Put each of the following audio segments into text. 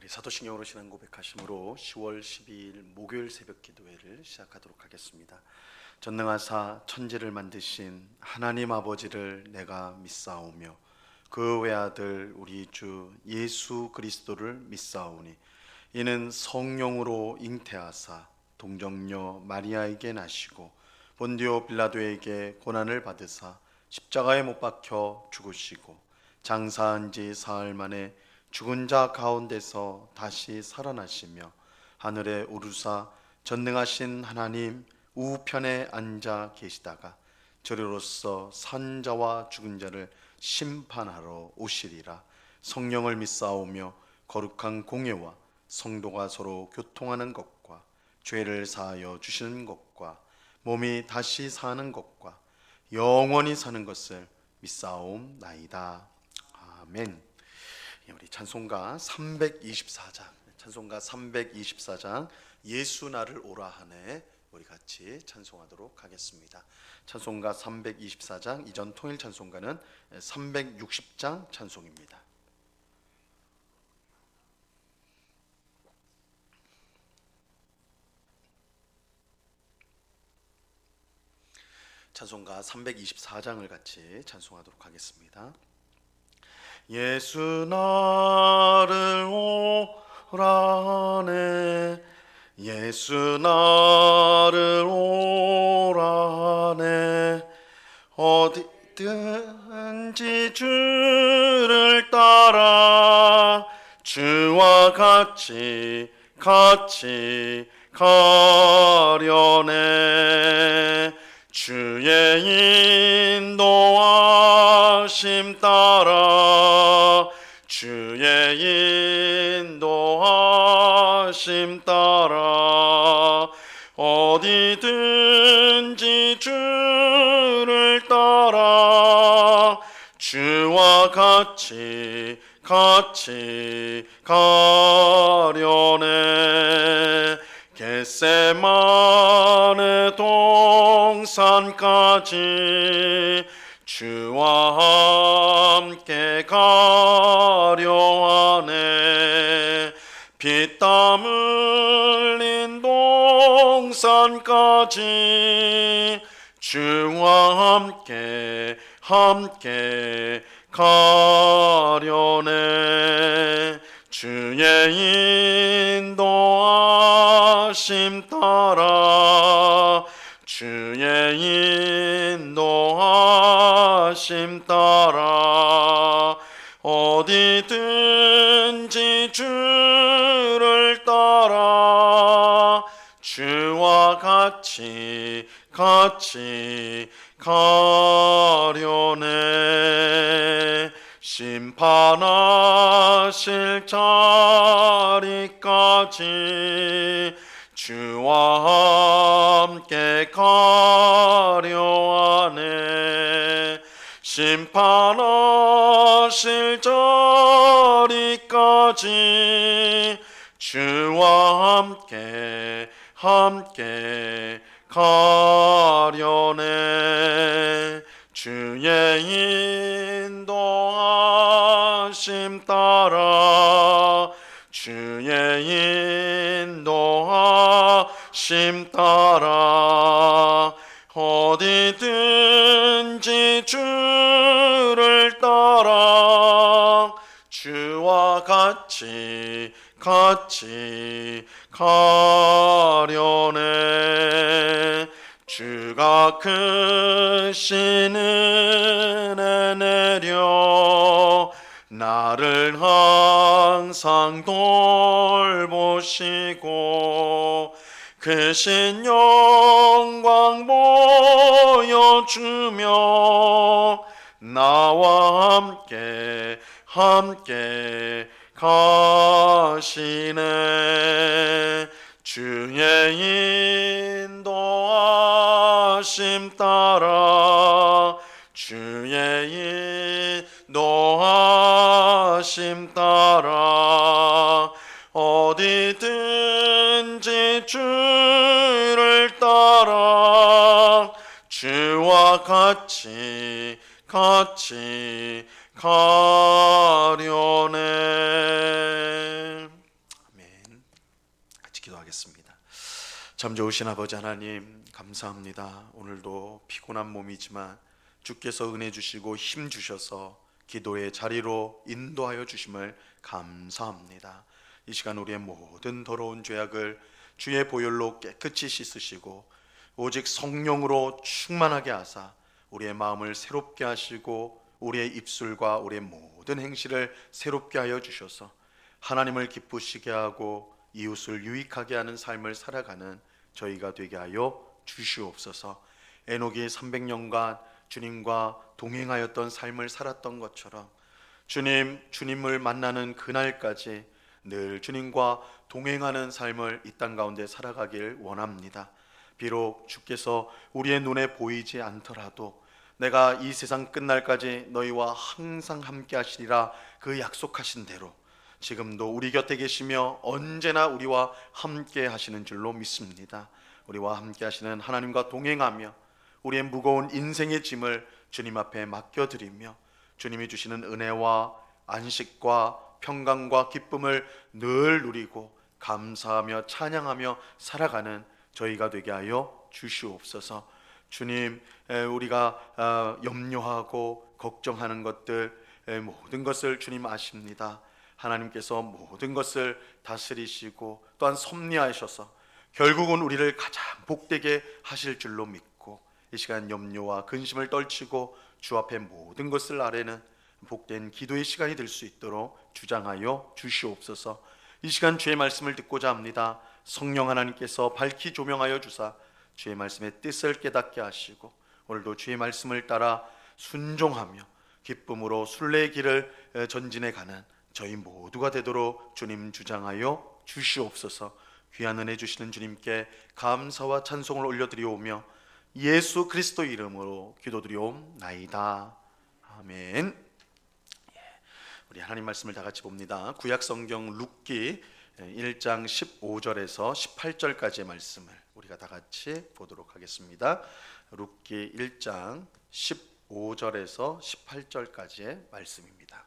우리 사도신경으로 신앙 고백하심으로 10월 12일 목요일 새벽 기도회를 시작하도록 하겠습니다. 전능하사 천지를 만드신 하나님 아버지를 내가 믿사오며 그 외아들 우리 주 예수 그리스도를 믿사오니 이는 성령으로 잉태하사 동정녀 마리아에게 나시고 본디오 빌라도에게 고난을 받으사 십자가에 못 박혀 죽으시고 장사한 지 사흘 만에 죽은 자 가운데서 다시 살아나시며 하늘에 오르사 전능하신 하나님 우편에 앉아 계시다가 저리로서 산 자와 죽은 자를 심판하러 오시리라. 성령을 믿사오며 거룩한 공예와 성도가 서로 교통하는 것과 죄를 사하여 주시는 것과 몸이 다시 사는 것과 영원히 사는 것을 믿사옵나이다. 아멘. 우리 찬송가 324장 예수 나를 오라 하네 우리 같이 찬송하도록 하겠습니다. 찬송가 324장 이전 통일 찬송가는 360장 찬송입니다. 찬송가 324장을 같이 찬송하도록 하겠습니다. 예수 나를 오라네 예수 나를 오라네 어디든지 주를 따라 주와 같이 가려네 주의 인도하심 따라 주의 인도하심 따라 어디든지 주를 따라 주와 같이 가려네 겟세마네 동산까지 주와 함께 가려하네 피땀 흘린 동산까지 주와 함께 가려네 주의 인도하심 따라 주의 인도하심 따라 어디든지 주를 따라 주와 같이 가려네 심판하실 자리까지 주와 함께 가려하네 심판하실 자리까지 주와 함께 가려네 주의 인도하심 따라 주의 인도하심 따라 어디든지 주를 따라 주와 같이 가려네 주가 크신 은혜 내려 나를 항상 돌보시고 크신 영광 보여주며 나와 함께 가시네 주의 인도하심 따라 주의 인도하심 따라 어디든지 주를 따라 주와 같이 가려네 기도하겠습니다. 참 좋으신 아버지 하나님, 감사합니다. 오늘도 피곤한 몸이지만 주께서 은혜 주시고 힘 주셔서 기도의 자리로 인도하여 주심을 감사합니다. 이 시간 우리의 모든 더러운 죄악을 주의 보혈로 깨끗이 씻으시고 오직 성령으로 충만하게 하사 우리의 마음을 새롭게 하시고 우리의 입술과 우리의 모든 행실을 새롭게 하여 주셔서 하나님을 기쁘시게 하고 이웃을 유익하게 하는 삶을 살아가는 저희가 되게 하여 주시옵소서. 에녹이 300년간 주님과 동행하였던 삶을 살았던 것처럼 주님을 만나는 그날까지 늘 주님과 동행하는 삶을 이 땅 가운데 살아가길 원합니다. 비록 주께서 우리의 눈에 보이지 않더라도 내가 이 세상 끝날까지 너희와 항상 함께 하시리라 그 약속하신 대로 지금도 우리 곁에 계시며 언제나 우리와 함께 하시는 줄로 믿습니다. 우리와 함께 하시는 하나님과 동행하며 우리의 무거운 인생의 짐을 주님 앞에 맡겨드리며 주님이 주시는 은혜와 안식과 평강과 기쁨을 늘 누리고 감사하며 찬양하며 살아가는 저희가 되게 하여 주시옵소서. 주님, 우리가 염려하고 걱정하는 것들 모든 것을 주님 아십니다. 하나님께서 모든 것을 다스리시고 또한 섭리하셔서 결국은 우리를 가장 복되게 하실 줄로 믿고 이 시간 염려와 근심을 떨치고 주 앞에 모든 것을 아뢰는 복된 기도의 시간이 될 수 있도록 주장하여 주시옵소서. 이 시간 주의 말씀을 듣고자 합니다. 성령 하나님께서 밝히 조명하여 주사 주의 말씀의 뜻을 깨닫게 하시고 오늘도 주의 말씀을 따라 순종하며 기쁨으로 순례의 길을 전진해 가는 저희 모두가 되도록 주님 주장하여 주시옵소서. 귀한 은혜 주시는 주님께 감사와 찬송을 올려드리오며 예수 그리스도 이름으로 기도드리옵나이다. 아멘. 우리 하나님 말씀을 다 같이 봅니다. 구약 성경 룻기 1장 15절에서 18절까지의 말씀을 우리가 다 같이 보도록 하겠습니다. 룻기 1장 15절에서 18절까지의 말씀입니다.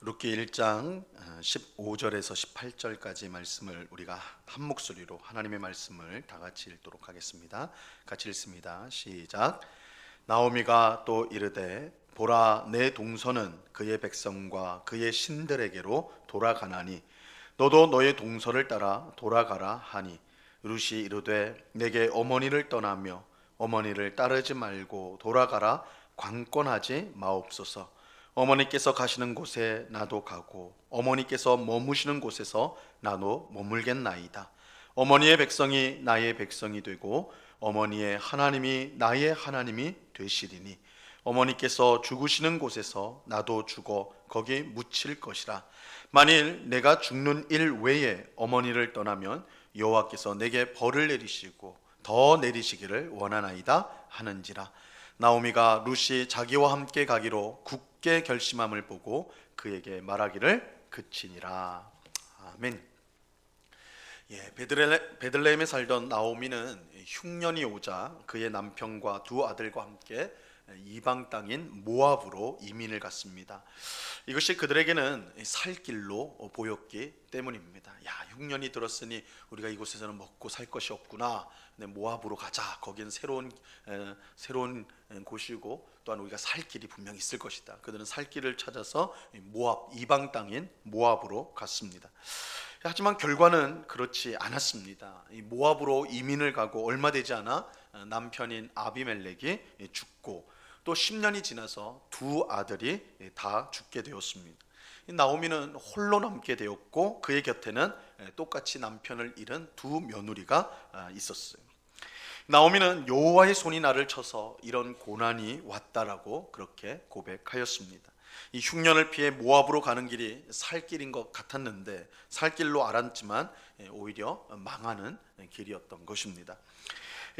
룻기 1장 15절에서 18절까지 말씀을 우리가 한 목소리로 하나님의 말씀을 다 같이 읽도록 하겠습니다. 같이 읽습니다. 시작. 나오미가 또 이르되 보라, 내 동서는 그의 백성과 그의 신들에게로 돌아가나니 너도 너의 동서를 따라 돌아가라 하니 룻이 이르되 내게 어머니를 떠나며 어머니를 따르지 말고 돌아가라 관건하지 마옵소서. 어머니께서 가시는 곳에 나도 가고 어머니께서 머무시는 곳에서 나도 머물겠나이다. 어머니의 백성이 나의 백성이 되고 어머니의 하나님이 나의 하나님이 되시리니 어머니께서 죽으시는 곳에서 나도 죽어 거기 묻힐 것이라. 만일 내가 죽는 일 외에 어머니를 떠나면 여호와께서 내게 벌을 내리시고 더 내리시기를 원하나이다 하는지라. 나오미가 룻이 자기와 함께 가기로 굳게 결심함을 보고 그에게 말하기를 그치니라. 아멘. 베들레헴에 살던 나오미는 흉년이 오자 그의 남편과 두 아들과 함께 이방 땅인 모압으로 이민을 갔습니다. 이것이 그들에게는 살 길로 보였기 때문입니다. 야, 흉년이 들었으니 우리가 이곳에서는 먹고 살 것이 없구나. 모압으로 가자. 거기는 새로운 곳이고 또한 우리가 살 길이 분명히 있을 것이다. 그들은 살 길을 찾아서 모압, 이방 땅인 모압으로 갔습니다. 하지만 결과는 그렇지 않았습니다. 이 모압으로 이민을 가고 얼마 되지 않아 남편인 아비멜렉이 죽고 또 10년이 지나서 두 아들이 다 죽게 되었습니다. 나오미는 홀로 남게 되었고 그의 곁에는 똑같이 남편을 잃은 두 며느리가 있었어요. 나오미는 여호와의 손이 나를 쳐서 이런 고난이 왔다라고 그렇게 고백하였습니다. 이 흉년을 피해 모압으로 가는 길이 살 길인 것 같았는데 살 길로 알았지만 오히려 망하는 길이었던 것입니다.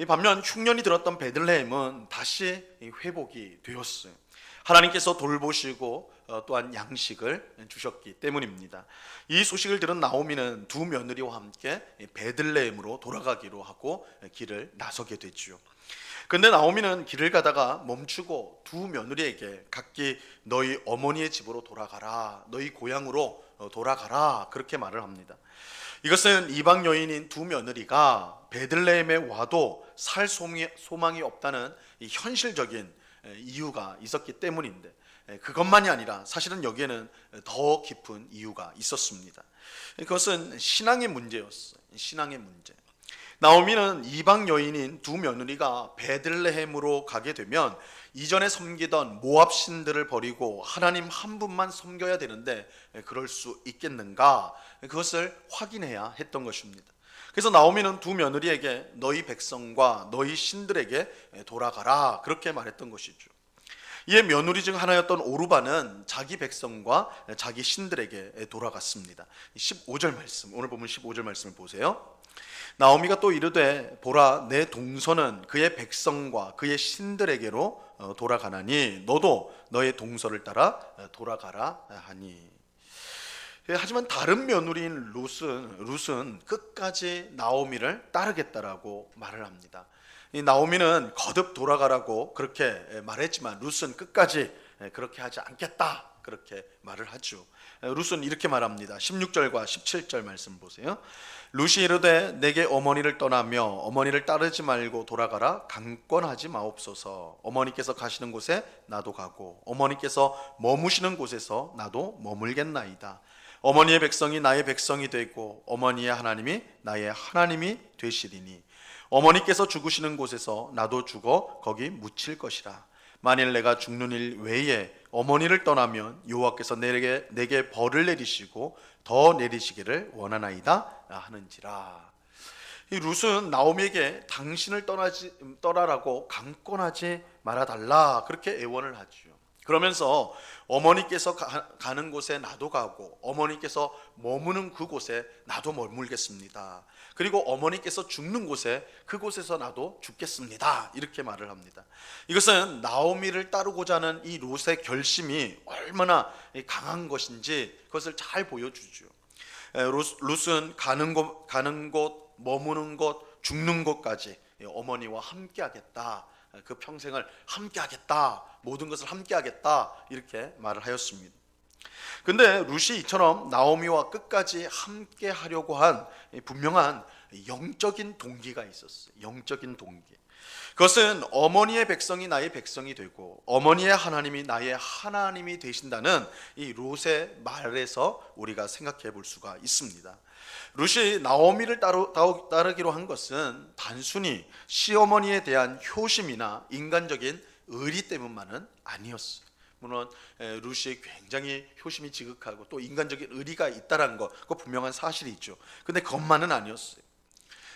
반면 흉년이 들었던 베들레헴은 다시 회복이 되었어요. 하나님께서 돌보시고 또한 양식을 주셨기 때문입니다. 이 소식을 들은 나오미는 두 며느리와 함께 베들레헴으로 돌아가기로 하고 길을 나서게 되지요. 근데 나오미는 길을 가다가 멈추고 두 며느리에게 각기 너희 어머니의 집으로 돌아가라, 너희 고향으로 돌아가라, 그렇게 말을 합니다. 이것은 이방 여인인 두 며느리가 베들레헴에 와도 살 소망이 없다는 이 현실적인 이유가 있었기 때문인데, 그것만이 아니라 사실은 여기에는 더 깊은 이유가 있었습니다. 그것은 신앙의 문제였어요. 신앙의 문제. 나오미는 이방 여인인 두 며느리가 베들레헴으로 가게 되면 이전에 섬기던 모압 신들을 버리고 하나님 한 분만 섬겨야 되는데 그럴 수 있겠는가? 그것을 확인해야 했던 것입니다. 그래서 나오미는 두 며느리에게 너희 백성과 너희 신들에게 돌아가라, 그렇게 말했던 것이죠. 이에 며느리 중 하나였던 오르바는 자기 백성과 자기 신들에게 돌아갔습니다. 15절 말씀, 오늘 보면 15절 말씀을 보세요. 나오미가 또 이르되 보라, 내 동서는 그의 백성과 그의 신들에게로 돌아가나니 너도 너의 동서를 따라 돌아가라 하니. 하지만 다른 며느리인 룻은 끝까지 나오미를 따르겠다라고 말을 합니다. 이 나오미는 거듭 돌아가라고 그렇게 말했지만 룻은 끝까지 그렇게 하지 않겠다, 그렇게 말을 하죠. 룻은 이렇게 말합니다. 16절과 17절 말씀 보세요. 룻이 이르되 내게 어머니를 떠나며 어머니를 따르지 말고 돌아가라, 강권하지 마옵소서. 어머니께서 가시는 곳에 나도 가고 어머니께서 머무시는 곳에서 나도 머물겠나이다. 어머니의 백성이 나의 백성이 되고 어머니의 하나님이 나의 하나님이 되시리니 어머니께서 죽으시는 곳에서 나도 죽어 거기 묻힐 것이라. 만일 내가 죽는 일 외에 어머니를 떠나면 여호와께서 내게 벌을 내리시고 더 내리시기를 원하나이다 하는지라. 이 룻은 나오미에게 당신을 떠나라고 강권하지 말아달라, 그렇게 애원을 하죠. 그러면서 어머니께서 가는 곳에 나도 가고 어머니께서 머무는 그곳에 나도 머물겠습니다. 그리고 어머니께서 죽는 곳에 그곳에서 나도 죽겠습니다, 이렇게 말을 합니다. 이것은 나오미를 따르고자 하는 이 룻의 결심이 얼마나 강한 것인지 그것을 잘 보여주죠. 룻은 가는 곳, 머무는 곳, 죽는 곳까지 어머니와 함께 하겠다, 그 평생을 함께 하겠다, 모든 것을 함께 하겠다, 이렇게 말을 하였습니다. 근데 룻이 이처럼 나오미와 끝까지 함께 하려고 한 분명한 영적인 동기가 있었어요. 영적인 동기. 그것은 어머니의 백성이 나의 백성이 되고 어머니의 하나님이 나의 하나님이 되신다는 이 룻의 말에서 우리가 생각해 볼 수가 있습니다. 룻이 나오미를 따르기로 한 것은 단순히 시어머니에 대한 효심이나 인간적인 의리 때문만은 아니었어요. 물론 룻이 굉장히 효심이 지극하고 또 인간적인 의리가 있다는 것, 그거 분명한 사실이죠. 근데 그것만은 아니었어요.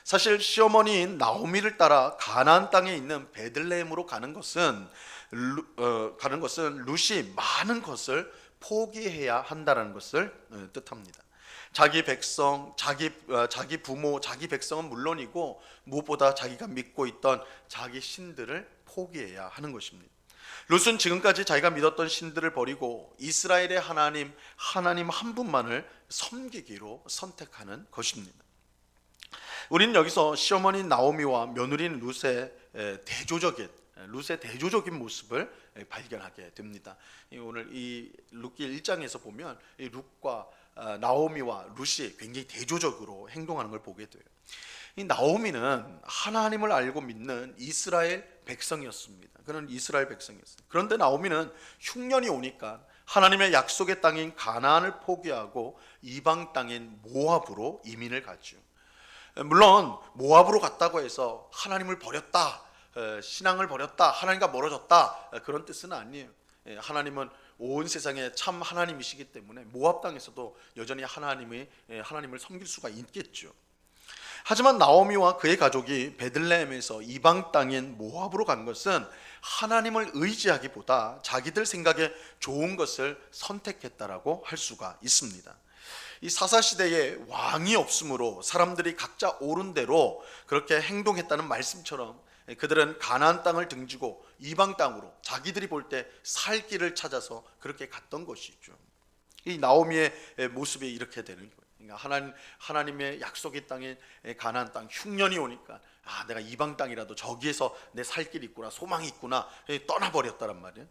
사실 시어머니인 나오미를 따라 가나안 땅에 있는 베들레헴으로 가는 것은 룻이 많은 것을 포기해야 한다는 것을 뜻합니다. 자기 백성, 자기 부모, 자기 백성은 물론이고 무엇보다 자기가 믿고 있던 자기 신들을 포기해야 하는 것입니다. 룻은 지금까지 자기가 믿었던 신들을 버리고 이스라엘의 하나님 한 분만을 섬기기로 선택하는 것입니다. 우리는 여기서 시어머니 나오미와 며느리인 룻의 대조적인 모습을 발견하게 됩니다. 오늘 이 룻기 1장에서 보면 이 룻과 나오미와 룻이 굉장히 대조적으로 행동하는 걸 보게 돼요. 이 나오미는 하나님을 알고 믿는 이스라엘 백성이었습니다. 그는 이스라엘 백성이었어요. 그런데 나오미는 흉년이 오니까 하나님의 약속의 땅인 가나안을 포기하고 이방 땅인 모압으로 이민을 갔죠. 물론 모압으로 갔다고 해서 하나님을 버렸다, 신앙을 버렸다, 하나님과 멀어졌다, 그런 뜻은 아니에요. 하나님은 온 세상에 참 하나님이시기 때문에 모압 땅에서도 여전히 하나님을 섬길 수가 있겠죠. 하지만 나오미와 그의 가족이 베들레헴에서 이방 땅인 모압으로 간 것은 하나님을 의지하기보다 자기들 생각에 좋은 것을 선택했다라고 할 수가 있습니다. 이 사사시대에 왕이 없으므로 사람들이 각자 옳은 대로 그렇게 행동했다는 말씀처럼 그들은 가나안 땅을 등지고 이방 땅으로 자기들이 볼 때 살 길을 찾아서 그렇게 갔던 것이죠. 이 나오미의 모습이 이렇게 되는 거예요. 그러니까 하나님의 약속의 땅인 가나안 땅 흉년이 오니까 내가 이방 땅이라도 저기에서 내 살 길이 있구나, 소망이 있구나, 떠나버렸다란 말이에요.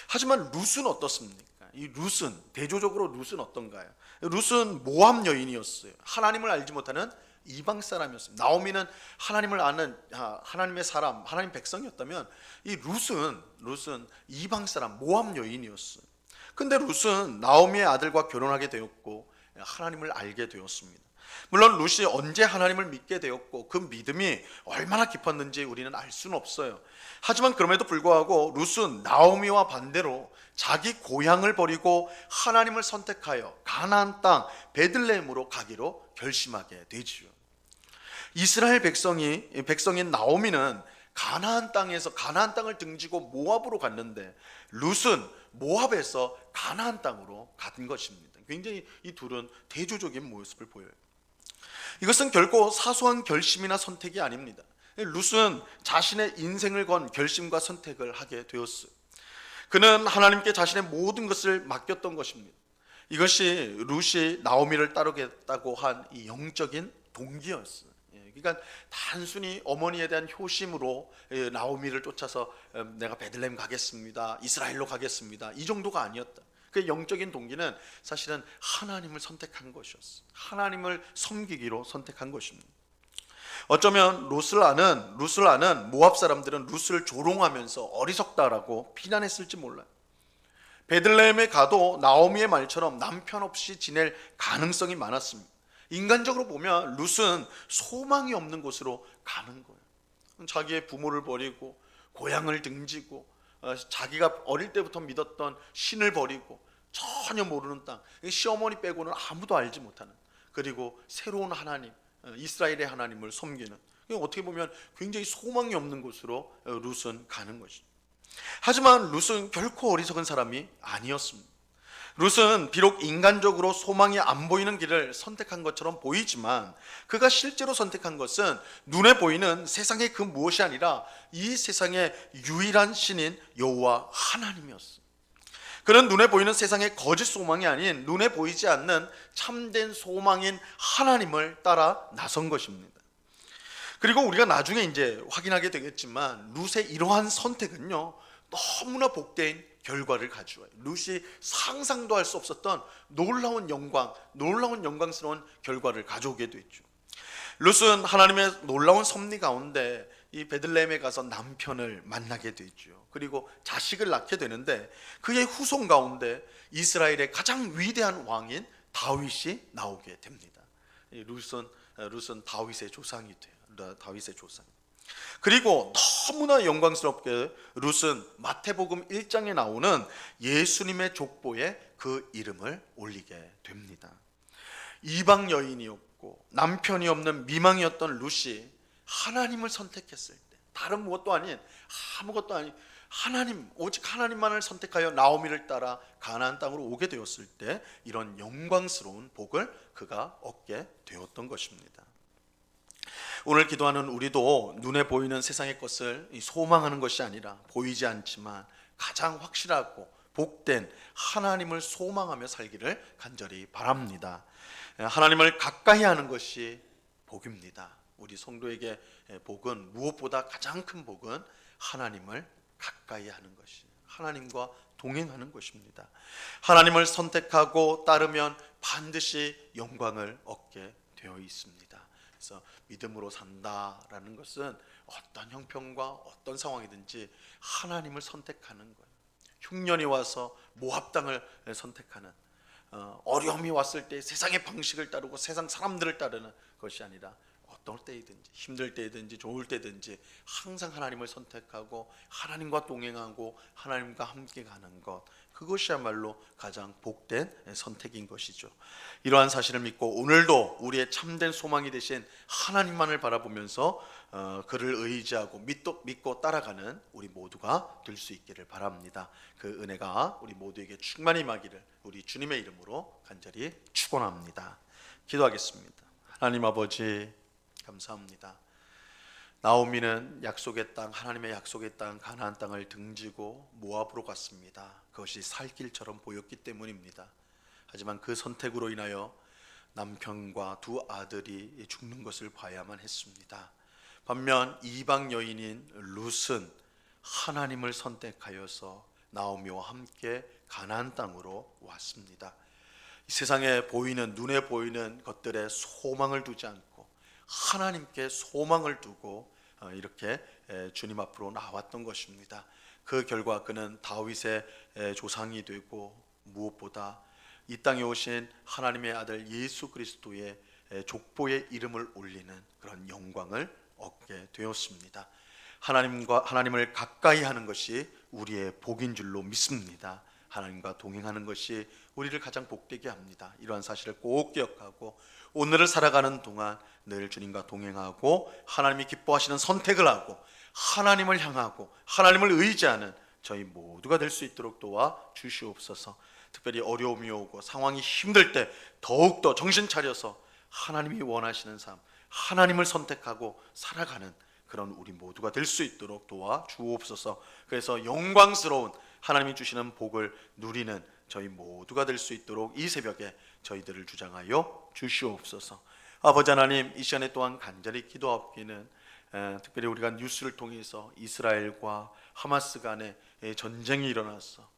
하지만 룻은 어떻습니까? 이 룻은, 대조적으로 룻은 어떤가요? 룻은 모압 여인이었어요. 하나님을 알지 못하는 이방 사람이었습니다. 나오미는 하나님을 아는 하나님의 사람, 하나님 백성이었다면 이 룻은 이방 사람, 모압 여인이었어요. 근데 룻은 나오미의 아들과 결혼하게 되었고 하나님을 알게 되었습니다. 물론 룻이 언제 하나님을 믿게 되었고 그 믿음이 얼마나 깊었는지 우리는 알 수는 없어요. 하지만 그럼에도 불구하고 룻은 나오미와 반대로 자기 고향을 버리고 하나님을 선택하여 가나안 땅 베들레헴으로 가기로 결심하게 되지요. 이스라엘 백성인 나오미는 가나안 땅을 등지고 모압으로 갔는데 룻은 모압에서 가나안 땅으로 간 것입니다. 굉장히 이 둘은 대조적인 모습을 보여요. 이것은 결코 사소한 결심이나 선택이 아닙니다. 룻은 자신의 인생을 건 결심과 선택을 하게 되었어요. 그는 하나님께 자신의 모든 것을 맡겼던 것입니다. 이것이 룻이 나오미를 따르겠다고 한 이 영적인 동기였어요. 그러니까 단순히 어머니에 대한 효심으로 나오미를 쫓아서 내가 베들레헴 가겠습니다, 이스라엘로 가겠습니다, 이 정도가 아니었다. 그 영적인 동기는 사실은 하나님을 선택한 것이었어요. 하나님을 섬기기로 선택한 것입니다. 어쩌면 룻을 아는 모압 사람들은 룻을 조롱하면서 어리석다라고 비난했을지 몰라요. 베들레헴에 가도 나오미의 말처럼 남편 없이 지낼 가능성이 많았습니다. 인간적으로 보면 룻은 소망이 없는 곳으로 가는 거예요. 자기의 부모를 버리고 고향을 등지고 자기가 어릴 때부터 믿었던 신을 버리고 전혀 모르는 땅, 시어머니 빼고는 아무도 알지 못하는, 그리고 새로운 하나님, 이스라엘의 하나님을 섬기는, 어떻게 보면 굉장히 소망이 없는 곳으로 룻은 가는 것이죠. 하지만 룻은 결코 어리석은 사람이 아니었습니다. 룻은 비록 인간적으로 소망이 안 보이는 길을 선택한 것처럼 보이지만 그가 실제로 선택한 것은 눈에 보이는 세상의 그 무엇이 아니라 이 세상의 유일한 신인 여호와 하나님이었어요. 그는 눈에 보이는 세상의 거짓 소망이 아닌 눈에 보이지 않는 참된 소망인 하나님을 따라 나선 것입니다. 그리고 우리가 나중에 이제 확인하게 되겠지만 룻의 이러한 선택은요, 너무나 복된 결과를 가져와요. 룻이 상상도 할 수 없었던 놀라운 영광스러운 결과를 가져오게 됐죠. 룻은 하나님의 놀라운 섭리 가운데 이 베들레헴에 가서 남편을 만나게 되죠. 그리고 자식을 낳게 되는데 그의 후손 가운데 이스라엘의 가장 위대한 왕인 다윗이 나오게 됩니다. 룻은 다윗의 조상이 돼요. 다윗의 조상. 그리고 너무나 영광스럽게 룻은 마태복음 1장에 나오는 예수님의 족보에 그 이름을 올리게 됩니다. 이방 여인이었고 남편이 없는 미망이었던 룻이 하나님을 선택했을 때, 다른 무엇도 아닌 아무것도 아닌 하나님, 오직 하나님만을 선택하여 나오미를 따라 가나안 땅으로 오게 되었을 때 이런 영광스러운 복을 그가 얻게 되었던 것입니다. 오늘 기도하는 우리도 눈에 보이는 세상의 것을 소망하는 것이 아니라 보이지 않지만 가장 확실하고 복된 하나님을 소망하며 살기를 간절히 바랍니다. 하나님을 가까이 하는 것이 복입니다. 우리 성도에게 복은, 무엇보다 가장 큰 복은 하나님을 가까이 하는 것이, 하나님과 동행하는 것입니다. 하나님을 선택하고 따르면 반드시 영광을 얻게 되어 있습니다. 그래서 믿음으로 산다라는 것은 어떤 형편과 어떤 상황이든지 하나님을 선택하는 거예요. 흉년이 와서 모압 땅을 선택하는, 어려움이 왔을 때 세상의 방식을 따르고 세상 사람들을 따르는 것이 아니라 어떤 때이든지 힘들 때이든지 좋을 때든지 항상 하나님을 선택하고 하나님과 동행하고 하나님과 함께 가는 것, 그것이야말로 가장 복된 선택인 것이죠. 이러한 사실을 믿고 오늘도 우리의 참된 소망이 되신 하나님만을 바라보면서 그를 의지하고 믿고 따라가는 우리 모두가 될 수 있기를 바랍니다. 그 은혜가 우리 모두에게 충만히 임하기를 우리 주님의 이름으로 간절히 축원합니다. 기도하겠습니다. 하나님 아버지, 감사합니다. 나오미는 약속의 땅, 하나님의 약속의 땅 가나안 땅을 등지고 모압으로 갔습니다. 그것이 살 길처럼 보였기 때문입니다. 하지만 그 선택으로 인하여 남편과 두 아들이 죽는 것을 봐야만 했습니다. 반면 이방 여인인 룻은 하나님을 선택하여서 나오미와 함께 가나안 땅으로 왔습니다. 이 세상에 보이는, 눈에 보이는 것들에 소망을 두지 않고 하나님께 소망을 두고 이렇게 주님 앞으로 나왔던 것입니다. 그 결과 그는 다윗의 조상이 되고 무엇보다 이 땅에 오신 하나님의 아들 예수 그리스도의 족보의 이름을 올리는 그런 영광을 얻게 되었습니다. 하나님을 가까이 하는 것이 우리의 복인 줄로 믿습니다. 하나님과 동행하는 것이 우리를 가장 복되게 합니다. 이러한 사실을 꼭 기억하고 오늘을 살아가는 동안 늘 주님과 동행하고 하나님이 기뻐하시는 선택을 하고 하나님을 향하고 하나님을 의지하는 저희 모두가 될 수 있도록 도와 주시옵소서. 특별히 어려움이 오고 상황이 힘들 때 더욱더 정신 차려서 하나님이 원하시는 삶, 하나님을 선택하고 살아가는 그런 우리 모두가 될 수 있도록 도와 주옵소서. 그래서 영광스러운 하나님이 주시는 복을 누리는 저희 모두가 될 수 있도록 이 새벽에 저희들을 주장하여 주시옵소서. 아버지 하나님, 이 시간에 또한 간절히 기도하옵기는 특별히 우리가 뉴스를 통해서 이스라엘과 하마스 간에 전쟁이 일어나서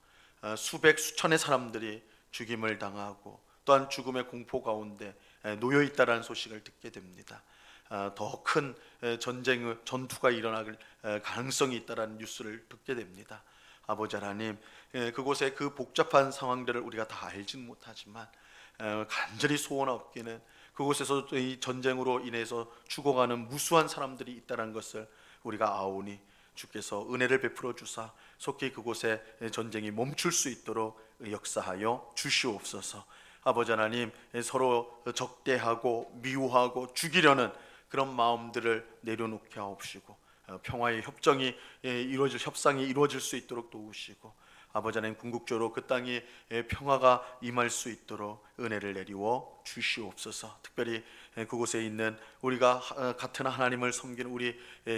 수백 수천의 사람들이 죽임을 당하고 또한 죽음의 공포 가운데 놓여 있다라는 소식을 듣게 됩니다. 더 큰 전투가 일어날 가능성이 있다라는 뉴스를 듣게 됩니다. 아버지 하나님, 그곳의 그 복잡한 상황들을 우리가 다 알지는 못하지만 간절히 소원하옵기는 그곳에서 이 전쟁으로 인해서 죽어가는 무수한 사람들이 있다는 것을 우리가 아오니 주께서 은혜를 베풀어 주사 속히 그곳에 전쟁이 멈출 수 있도록 역사하여 주시옵소서. 아버지 하나님, 서로 적대하고 미워하고 죽이려는 그런 마음들을 내려놓게 하옵시고 평화의 협상이 이루어질 수 있도록 도우시고 아버지 하나님, 궁극적으로 그 땅에 평화가 임할 수 있도록 은혜를 내리워 주시옵소서. 특별히 그곳에 있는 우리가 같은 하나님을 섬기는 우리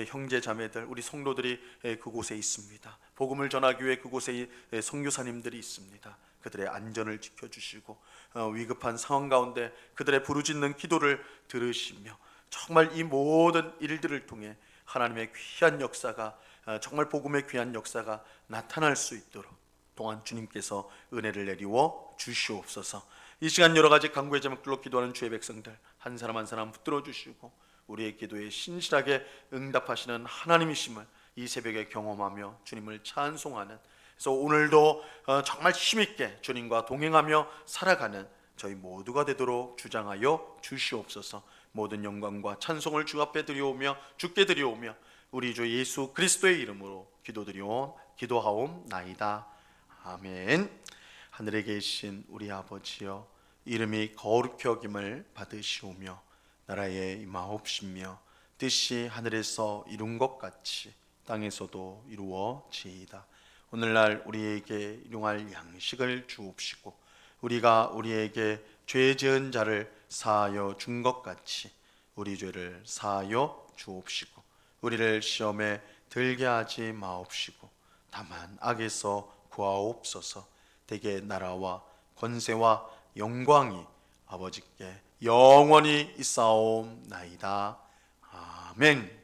형제 자매들, 우리 성도들이 그곳에 있습니다. 복음을 전하기 위해 그곳에 선교사님들이 있습니다. 그들의 안전을 지켜주시고 위급한 상황 가운데 그들의 부르짖는 기도를 들으시며 정말 이 모든 일들을 통해 하나님의 귀한 역사가, 정말 복음의 귀한 역사가 나타날 수 있도록 또한 주님께서 은혜를 내리워 주시옵소서. 이 시간 여러 가지 간구의 제목들로 기도하는 주의 백성들 한 사람 한 사람 붙들어 주시고 우리의 기도에 신실하게 응답하시는 하나님이심을 이 새벽에 경험하며 주님을 찬송하는, 그래서 오늘도 정말 힘있게 주님과 동행하며 살아가는 저희 모두가 되도록 주장하여 주시옵소서. 모든 영광과 찬송을 주 앞에 드려오며 주께 드려오며 우리 주 예수 그리스도의 이름으로 기도하옵나이다. 아멘. 하늘에 계신 우리 아버지여, 이름이 거룩히 여김을 받으시오며 나라에 임하옵시며 뜻이 하늘에서 이룬 것 같이 땅에서도 이루어지이다. 오늘날 우리에게 일용할 양식을 주옵시고 우리가 우리에게 죄 지은 자를 사하여 준 것 같이 우리 죄를 사하여 주옵시고 우리를 시험에 들게 하지 마옵시고 다만 악에서 구하옵소서. 대개 나라와 권세와 영광이 아버지께 영원히 있사옵나이다. 아멘.